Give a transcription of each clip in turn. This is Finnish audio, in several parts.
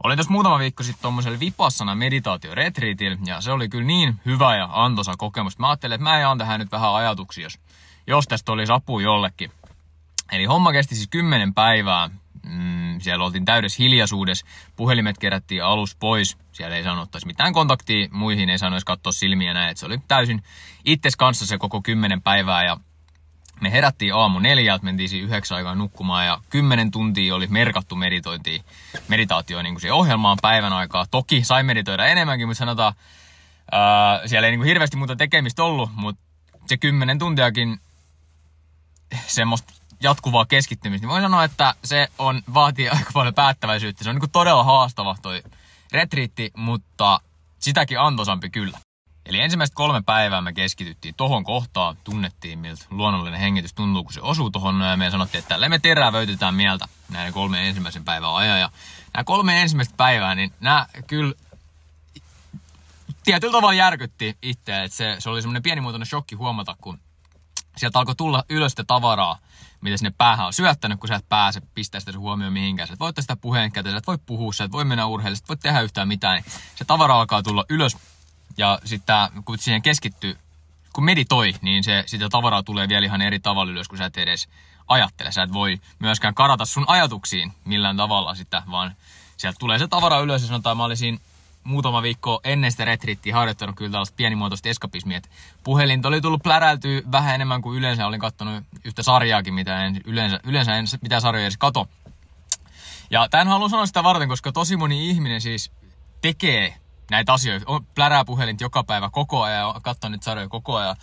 Olin tuossa muutama viikko sitten tommosella Vipassana meditaatioretriitillä ja se oli kyllä niin hyvä ja antoisa kokemus. Mä ajattelin, että mä jaan tähän nyt vähän ajatuksia, jos tästä olisi apua jollekin. Eli homma kesti siis 10 päivää. Siellä oltiin täydessä hiljaisuudessa. Puhelimet kerättiin alus pois. Siellä ei saanut ottaa mitään kontaktia muihin, ei saanut edes katsoa silmiä näin. Se oli täysin itses kanssa se koko 10 päivää ja me herättiin aamu 4, mentiin siinä 9 aikaan nukkumaan ja 10 tuntia oli merkattu meditaatio niin kuin siihen ohjelmaan päivän aikaa. Toki sai meditoida enemmänkin, mutta sanotaan, siellä ei niin kuin hirveästi muuta tekemistä ollut, mutta se 10 tuntiakin semmoista jatkuvaa keskittymistä, niin voin sanoa, että se vaatii aika paljon päättäväisyyttä. Se on niin kuin todella haastava toi retriitti, mutta sitäkin antoisampi kyllä. Eli ensimmäiset 3 päivää me keskityttiin tohon kohtaan, tunnettiin miltä luonnollinen hengitys tuntuu, kun se osuu tohon, ja me sanottiin, että tälleen me terävöitetään mieltä näiden 3 ensimmäisen päivän ajan. Ja nämä 3 ensimmäistä päivää, niin nämä kyllä tietyllä tavalla järkytti itseä, että se oli semmoinen pienimuotoinen shokki huomata, kun sieltä alkoi tulla ylös sitä tavaraa, mitä sinne päähän on syöttänyt, kun sä et pääse pistää sitä huomioon mihinkään. Sä et voi ottaa sitä puheenkäytä, sä et voi puhua, sä et voi mennä urheilemaan, sä et voi tehdä yhtään mitään. Niin se tavara alkaa tulla ylös ja sitten kun siihen keskittyy, kun meditoi, niin sitä tavaraa tulee vielä ihan eri tavalla ylös, kun sä et edes ajattele. Sä et voi myöskään karata sun ajatuksiin millään tavalla sitä, vaan sieltä tulee se tavara ylös ja sanotaan, mä olisin muutama viikko ennen sitä retriittiä harjoittanut kyllä tällaista pienimuotoista eskapismia, että puhelinta oli tullut pläräiltyä vähän enemmän kuin yleensä. Olin katsonut yhtä sarjaakin, mitä yleensä en mitään sarjoja edes kato. Ja tämän haluan sanoa sitä varten, koska tosi moni ihminen siis tekee näitä asioita. Plärää puhelinta joka päivä koko ajan ja katsoo niitä sarjoja koko ajan.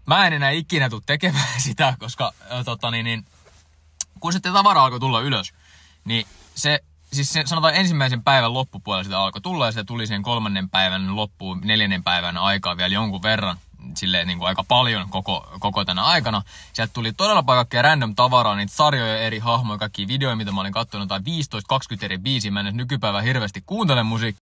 Mä en enää ikinä tule tekemään sitä, koska kun sitten tavara alkoi tulla ylös, niin siis sanotaan ensimmäisen päivän loppupuolella sitä alkoi tulla ja se tuli sen 3. päivän loppuun 4. päivän aikaa vielä jonkun verran. Silleen niin kuin aika paljon koko tänä aikana. Sieltä tuli todella paljon kaikkea random tavaraa, niitä sarjoja, eri hahmoja, kaikkia videoja, mitä mä olin katsonut, tai 15-20 eri biisiä. Mä en nykypäivän hirveästi kuuntele musiikkia.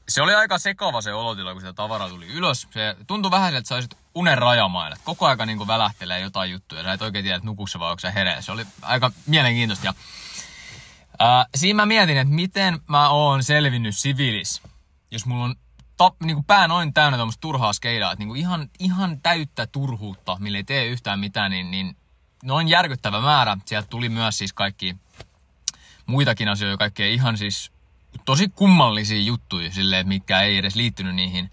Se oli aika sekava se olotila, kun sitä tavaraa tuli ylös. Se tuntui vähän siltä, että sä olisit unen rajamailla. Koko aika niin kuin välähtelee jotain juttuja. Sä et oikein tiedä, että nukuksä vai onko sä hereillä. Se oli aika mielenkiintoista. Ja siinä mä mietin, että miten mä oon selvinnyt siviilis, jos mulla on niin pää noin täynnä tommoista turhaa skeidaa, että niin ihan täyttä turhuutta, millä ei tee yhtään mitään, niin noin järkyttävä määrä. Sieltä tuli myös siis kaikki muitakin asioita, kaikkea ihan siis tosi kummallisia juttuja, silleen, mitkä ei edes liittynyt niihin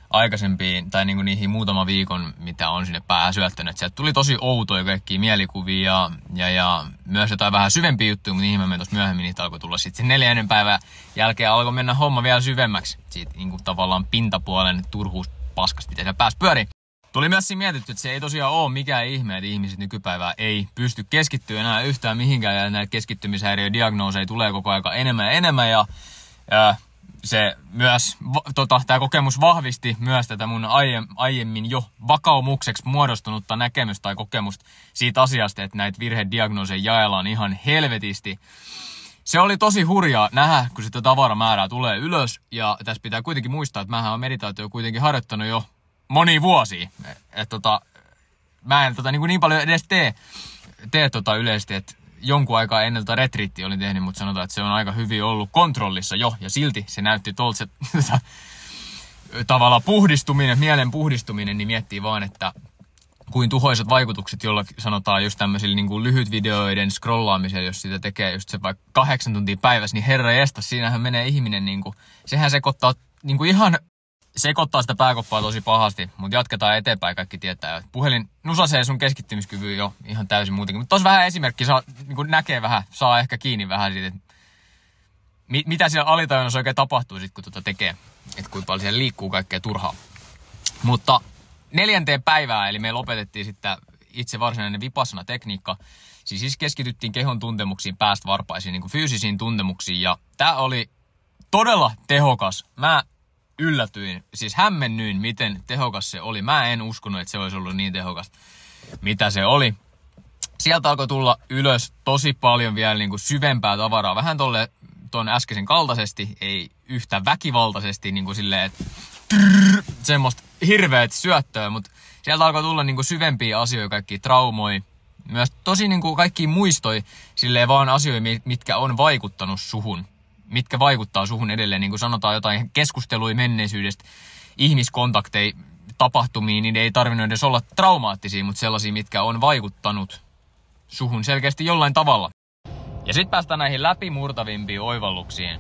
aikaisempiin tai niin niihin muutaman viikon, mitä on sinne päähän syöttänyt. Sieltä tuli tosi outoja kaikkia mielikuvia ja myös jotain vähän syvempiä juttuja, mutta niihin mä menen tuossa myöhemmin, niitä alkoi tulla sitten 4. päivän jälkeen alkoi mennä homma vielä syvemmäksi. Siitä niin kuin tavallaan pintapuolen turhuuspaskasta, mitä siellä pääsi pyöriin. Tuli myös siinä mietitty, että se ei tosiaan ole mikään ihme, että ihmiset nykypäivää ei pysty keskittyä enää yhtään mihinkään ja näitä keskittymishäiriödiagnooseja tulee koko ajan enemmän ja enemmän ja se myös, tämä kokemus vahvisti myös tätä mun aiemmin jo vakaumukseksi muodostunutta näkemystä tai kokemusta siitä asiasta, että näitä virhediagnooseja jaellaan ihan helvetisti. Se oli tosi hurjaa nähdä, kun sitä tavaramäärää tulee ylös ja tässä pitää kuitenkin muistaa, että mähän olen meditaatio kuitenkin harjoittanut jo monia vuosia. Mä en niin paljon edes tee yleisesti, että jonkun aikaa ennen retriittiä olin tehnyt, mutta sanotaan, että se on aika hyvin ollut kontrollissa jo, ja silti se näytti tuolta se tavallaan puhdistuminen, mielen puhdistuminen, niin miettii vaan, että kuin tuhoisat vaikutukset, jolla sanotaan just tämmöisillä niin kuin lyhytvideoiden scrollaamisella, jos sitä tekee just se vaikka 8 tuntia päivässä, niin herra jestas, siinähän menee ihminen, niin kuin, sehän sekoittaa niin kuin ihan sekoittaa sitä pääkoppaa tosi pahasti, mutta jatketaan eteenpäin, kaikki tietää. Että puhelin nusasee sun keskittymiskyvyn jo ihan täysin muutenkin. Mutta tossa vähän esimerkki, niin näkee vähän, saa ehkä kiinni vähän siitä, että mitä siellä alitajunnassa oikein tapahtuu sit, kun tekee. Että kuinka paljon siellä liikkuu kaikkea turhaa. Mutta 4. päivää, eli me lopetettiin sitten itse varsinainen Vipassana-tekniikka. Siis keskityttiin kehon tuntemuksiin, päästä varpaisiin, niin kuin fyysisiin tuntemuksiin. Ja tää oli todella tehokas. Mä yllätyin, siis hämmennyin, miten tehokas se oli. Mä en uskonut, että se olisi ollut niin tehokas, mitä se oli. Sieltä alkoi tulla ylös tosi paljon vielä niin kuin syvempää tavaraa. Vähän tuon äskeisen kaltaisesti, ei yhtä väkivaltaisesti, niin kuin silleen, että semmoista hirveät syöttöä, mutta sieltä alkoi tulla niin kuin syvempiä asioita, kaikkia traumoja, myös tosi niinku kaikki muistoi silleen vaan asioita, mitkä on vaikuttanut suhun. Mitkä vaikuttaa suhun edelleen, niin kuin sanotaan jotain keskustelui menneisyydestä, ihmiskontakteja, tapahtumia, niin ei tarvinnut edes olla traumaattisia, mutta sellaisia, mitkä on vaikuttanut suhun selkeästi jollain tavalla. Ja sitten päästään näihin läpimurtavimpiin oivalluksiin.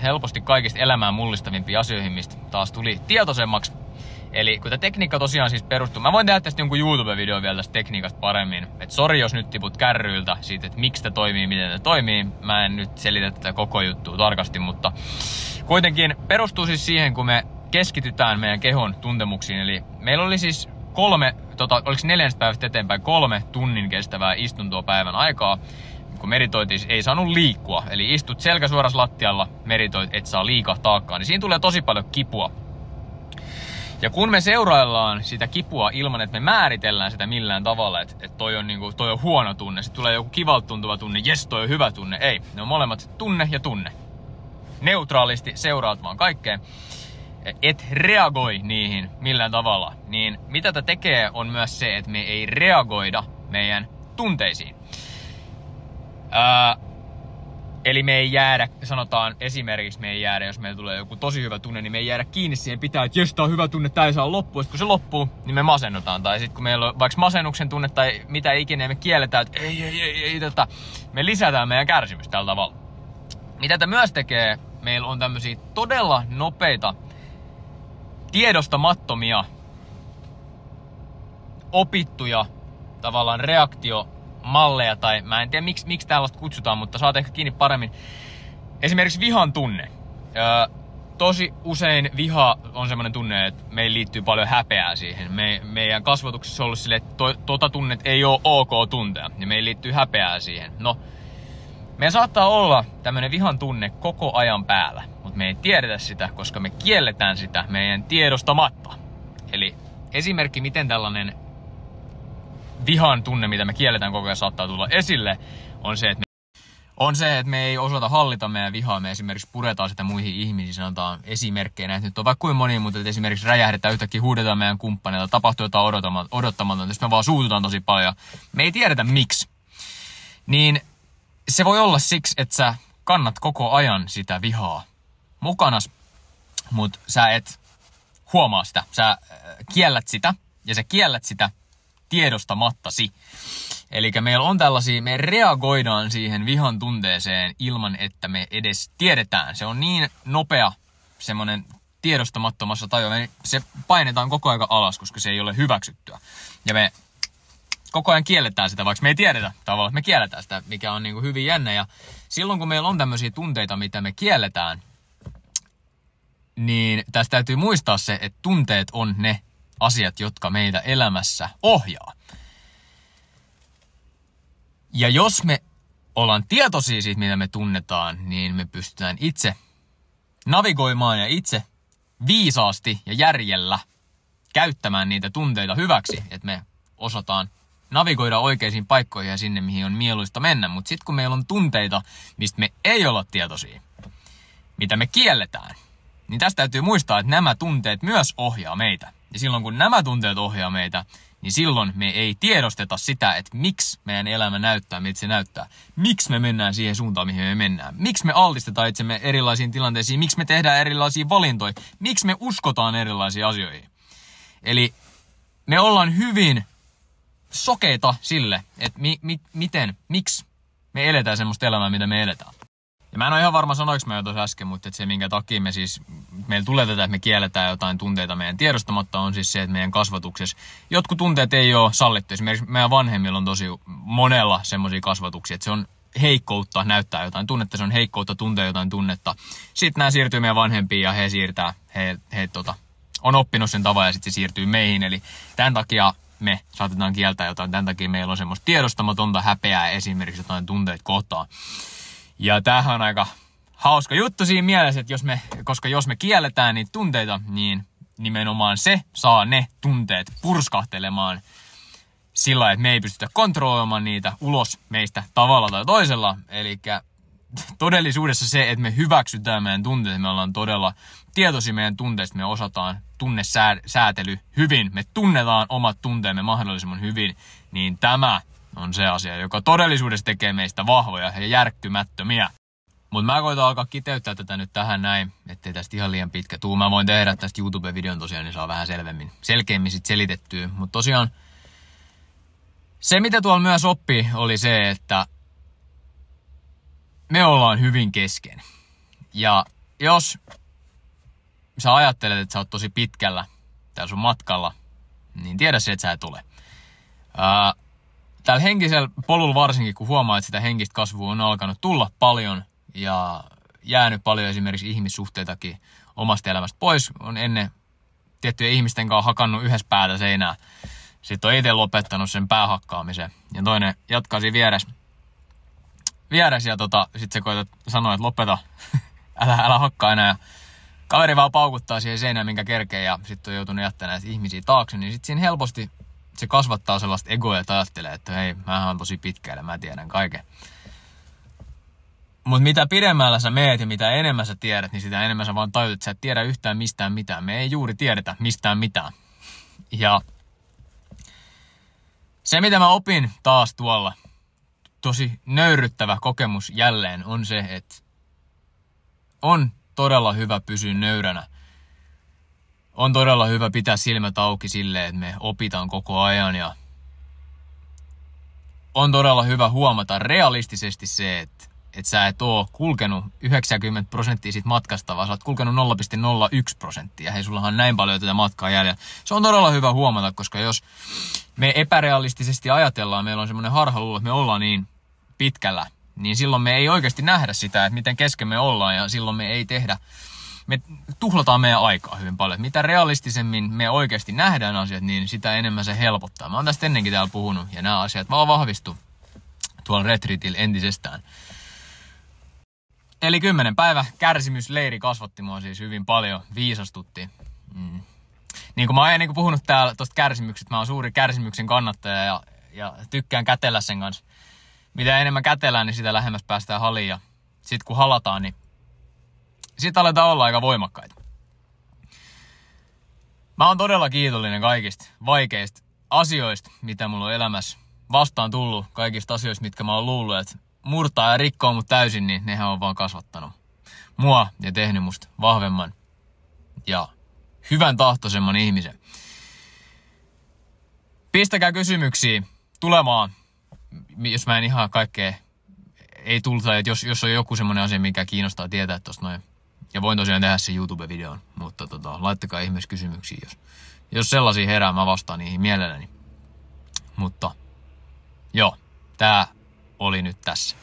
Helposti kaikista elämää mullistavimpiin asioihin, mistä taas tuli tietoisemmaksi. Eli kun tämä tekniikka tosiaan siis perustuu, mä voin tehdä tästä jonkun YouTube-videon vielä tästä tekniikasta paremmin. Et sori jos nyt tiput kärryiltä siitä, että miksi tämä toimii, miten tämä toimii. Mä en nyt selitä tätä koko juttua tarkasti, mutta kuitenkin perustuu siis siihen, kun me keskitytään meidän kehon tuntemuksiin. Eli meillä oli siis oliko 4 päivästä eteenpäin 3 tunnin kestävää istuntoa päivän aikaa. Kun meditoitiin, ei saanut liikkua. Eli istut selkä suorassa lattialla, meditoit, et saa liikaa taakkaa. Niin siinä tulee tosi paljon kipua. Ja kun me seuraillaan sitä kipua ilman, että me määritellään sitä millään tavalla, että toi on huono tunne, sitten tulee joku kivalta tuntuva tunne, jes toi on hyvä tunne. Ei, ne on molemmat tunne ja tunne. Neutraalisti seuraat vaan kaikkea. Et reagoi niihin millään tavalla. Niin mitä tämä tekee on myös se, että me ei reagoida meidän tunteisiin. Eli me ei jäädä, sanotaan esimerkiksi me ei jäädä, jos meillä tulee joku tosi hyvä tunne, niin me ei jäädä kiinni siihen pitää, että jes, tää on hyvä tunne, tää ei saa loppua. Sitten kun se loppuu, niin me masennutaan. Tai sitten kun meillä on vaikka masennuksen tunne tai mitä ikinä, me kielletään, että ei, me lisätään meidän kärsimystä tällä tavalla. Mitä tämä myös tekee, meillä on tämmöisiä todella nopeita, tiedostamattomia, opittuja tavallaan reaktiomalleja, tai mä en tiedä miksi tällaista kutsutaan, mutta saat ehkä kiinni paremmin. Esimerkiksi vihan tunne. Tosi usein viha on semmoinen tunne, että meillä liittyy paljon häpeää siihen. Meidän kasvatuksessa on ollut silleen, että tota tunnet ei ole ok tuntea, ja meillä liittyy häpeää siihen. No, meillä saattaa olla tämmöinen vihan tunne koko ajan päällä, mutta me ei tiedetä sitä, koska me kielletään sitä meidän tiedostamatta. Eli esimerkki, miten tällainen vihan tunne, mitä me kielletään koko ajan, saattaa tulla esille, on se, että me ei osata hallita meidän vihaa. Me esimerkiksi puretaan sitä muihin ihmisiin, sanotaan esimerkkejä. Näitä nyt on vaikka kuin moni, mutta esimerkiksi räjähdetään yhtäkkiä, huudetaan meidän kumppaneilta, tapahtuu jotain odottamatonta, sitten me vaan suututaan tosi paljon. Me ei tiedetä miksi. Niin se voi olla siksi, että sä kannat koko ajan sitä vihaa mukanas, mutta sä et huomaa sitä. Sä kiellät sitä, ja sä kiellät sitä tiedostamattasi. Eli meillä on tällaisia, me reagoidaan siihen vihan tunteeseen ilman, että me edes tiedetään. Se on niin nopea semmoinen tiedostamattomassa tajua. Se painetaan koko ajan alas, koska se ei ole hyväksyttyä. Ja me koko ajan kielletään sitä, vaikka me ei tiedetä tavallaan, että me kielletään sitä, mikä on niin kuin hyvin jännä. Ja silloin, kun meillä on tämmöisiä tunteita, mitä me kielletään, niin tästä täytyy muistaa se, että tunteet on ne asiat, jotka meitä elämässä ohjaa. Ja jos me ollaan tietoisia siitä, mitä me tunnetaan, niin me pystytään itse navigoimaan ja itse viisaasti ja järjellä käyttämään niitä tunteita hyväksi, että me osataan navigoida oikeisiin paikkoihin ja sinne, mihin on mieluista mennä. Mutta sitten kun meillä on tunteita, mistä me ei olla tietoisia, mitä me kielletään, niin tästä täytyy muistaa, että nämä tunteet myös ohjaa meitä. Ja silloin kun nämä tunteet ohjaa meitä, niin silloin me ei tiedosteta sitä, että miksi meidän elämä näyttää, miltä se näyttää. Miksi me mennään siihen suuntaan, mihin me mennään. Miksi me altistetaan itsemme erilaisiin tilanteisiin. Miksi me tehdään erilaisia valintoja. Miksi me uskotaan erilaisiin asioihin. Eli me ollaan hyvin sokeita sille, että miksi me eletään semmoista elämää, mitä me eletään. Ja mä en ole ihan varma sanoinko mä jo tuossa äsken, mutta se minkä takia meillä tulee tätä, että me kielletään jotain tunteita meidän tiedostamatta, on siis se, että meidän kasvatuksessa jotkut tunteet ei ole sallittu. Esimerkiksi meidän vanhemmilla on tosi monella semmoisia kasvatuksia, että se on heikkoutta näyttää jotain tunnetta, se on heikkoutta tuntea jotain tunnetta. Sitten nämä siirtyy meidän vanhempiin ja he on oppinut sen tavan ja sitten se siirtyy meihin. Eli tämän takia me saatetaan kieltää jotain, tämän takia meillä on semmoista tiedostamatonta häpeää esimerkiksi jotain tunteet kohtaan. Ja tämähän on aika hauska juttu siinä mielessä, että jos me kielletään niitä tunteita, niin nimenomaan se saa ne tunteet purskahtelemaan sillä, että me ei pystytä kontrolloimaan niitä ulos meistä tavalla tai toisella. Eli todellisuudessa se, että me hyväksytään meidän tunteet, me ollaan todella tietoisia meidän tunteista, me osataan tunnesäätely hyvin, me tunnetaan omat tunteemme mahdollisimman hyvin, niin tämä on se asia, joka todellisuudessa tekee meistä vahvoja ja järkkymättömiä. Mutta mä koitan alkaa kiteyttää tätä nyt tähän näin, ettei tästä ihan liian pitkä tuu. Mä voin tehdä tästä YouTube-videon tosiaan, niin saa vähän selkeämmin sit selitettyä. Mutta tosiaan se, mitä tuolla myös oppi, oli se, että me ollaan hyvin kesken. Ja jos sä ajattelet, että sä oot tosi pitkällä täällä sun matkalla, niin tiedä se, että sä et ole. Täällä henkisellä polulla varsinkin, kun huomaa, että sitä henkistä kasvua on alkanut tulla paljon ja jäänyt paljon esimerkiksi ihmissuhteitakin omasta elämästä pois, on ennen tiettyjen ihmisten kanssa hakannut yhdessä päätä seinää. Sitten on itse lopettanut sen päähakkaamisen ja toinen jatkaa siinä vieressä ja sitten se koetat sanoa, että lopeta, älä hakkaa enää. Ja kaveri vaan paukuttaa siihen seinään, minkä kerkee ja sitten on joutunut jättämään näitä ihmisiä taakse, niin sitten siinä helposti se kasvattaa sellaista egoa, että ajattelee, että hei, mähän on tosi pitkällä, mä tiedän kaiken. Mutta mitä pidemmällä sä meet ja mitä enemmän sä tiedät, niin sitä enemmän sä vaan tajut, että sä et tiedä yhtään mistään mitään. Me ei juuri tiedetä mistään mitään. Ja se, mitä mä opin taas tuolla, tosi nöyryttävä kokemus jälleen, on se, että on todella hyvä pysyä nöyränä. On todella hyvä pitää silmät auki silleen, että me opitaan koko ajan ja on todella hyvä huomata realistisesti se, että sä et oo kulkenut 90% siitä matkasta, vaan sä oot kulkenut 0,01%. Hei, sullahan on näin paljon tätä matkaa jäljellä. Se on todella hyvä huomata, koska jos me epärealistisesti ajatellaan, meillä on semmoinen harhaluulo, että me ollaan niin pitkällä, niin silloin me ei oikeasti nähdä sitä, että miten kesken me ollaan ja silloin me ei tehdä. Me tuhlataan meidän aikaa hyvin paljon. Mitä realistisemmin me oikeasti nähdään asiat, niin sitä enemmän se helpottaa. Mä oon tästä ennenkin täällä puhunut ja nämä asiat vaan vahvistu tuolla retreatillä entisestään. Eli 10 päivä kärsimysleiri kasvatti mua siis hyvin paljon, viisastutti. Niin kuin mä oon ennen puhunut täällä tosta kärsimyksestä, mä oon suuri kärsimyksen kannattaja ja tykkään kätellä sen kanssa. Mitä enemmän kätellään, niin sitä lähemmäs päästään haliin ja sit kun halataan, niin sit aletaan olla aika voimakkaita. Mä oon todella kiitollinen kaikista vaikeista asioista, mitä mulla on elämässä vastaan tullut. Kaikista asioista, mitkä mä oon luullut, että murtaa ja rikkoo mut täysin, niin nehän on vaan kasvattanut mua ja tehnyt musta vahvemman ja hyvän tahtoisemman ihmisen. Pistäkää kysymyksiä tulemaan, jos mä en ihan kaikkea ei tulta, että jos on joku semmonen asia, mikä kiinnostaa tietää tosta noin. Ja voin tosiaan tehdä sen YouTube-videon, mutta laittakaa ihmeessä kysymyksiä, jos sellaisia herää, mä vastaan niihin mielelläni. Mutta joo, tää oli nyt tässä.